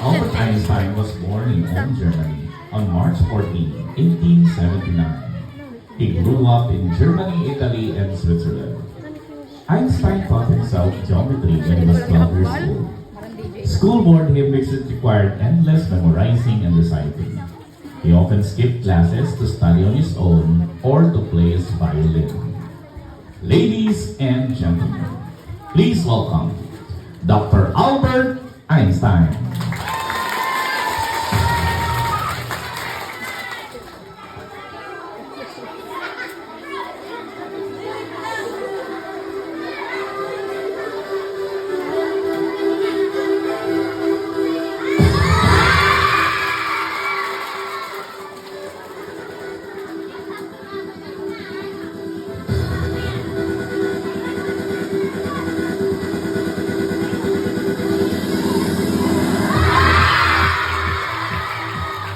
Albert Einstein was born in Ulm, Germany on March 14, 1879. He grew up in Germany, Italy, and Switzerland. Einstein taught himself geometry when he was 12 years old. School bored him because it required endless memorizing and reciting. He often skipped classes to study on his own or to play his violin. Ladies and gentlemen, please welcome Dr. Albert Einstein.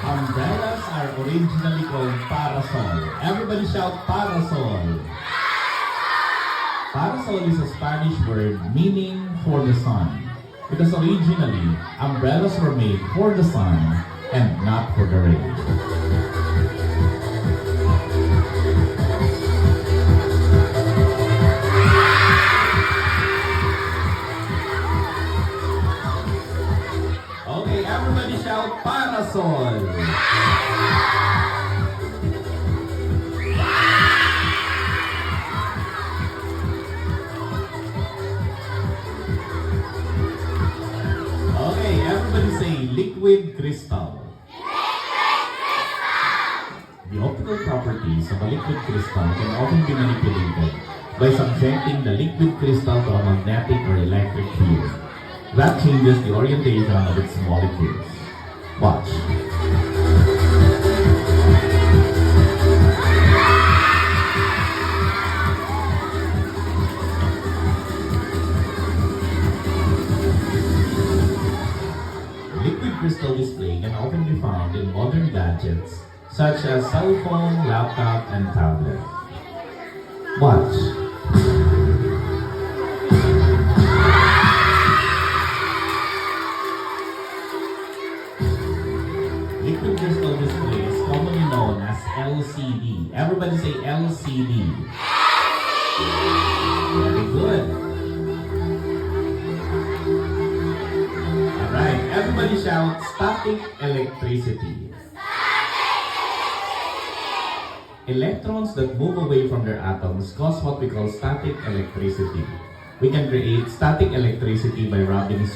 Umbrellas are originally called parasol. Everybody shout parasol. Parasol is a Spanish word meaning for the sun. Because originally, umbrellas were made for the sun and not for the rain. Okay, everybody shout parasol. Okay, everybody say liquid crystal. The optical properties of a liquid crystal can often be manipulated by subjecting the liquid crystal to a magnetic or electric field. That changes the orientation of its molecules. Watch. Liquid crystal display can often be found in modern gadgets such as cell phone, laptop, and tablet. Watch. Liquid crystal display is commonly known as LCD. Everybody say LCD. Very good. Alright, everybody shout static electricity. Electrons that move away from their atoms cause what we call static electricity. We can create static electricity by rubbing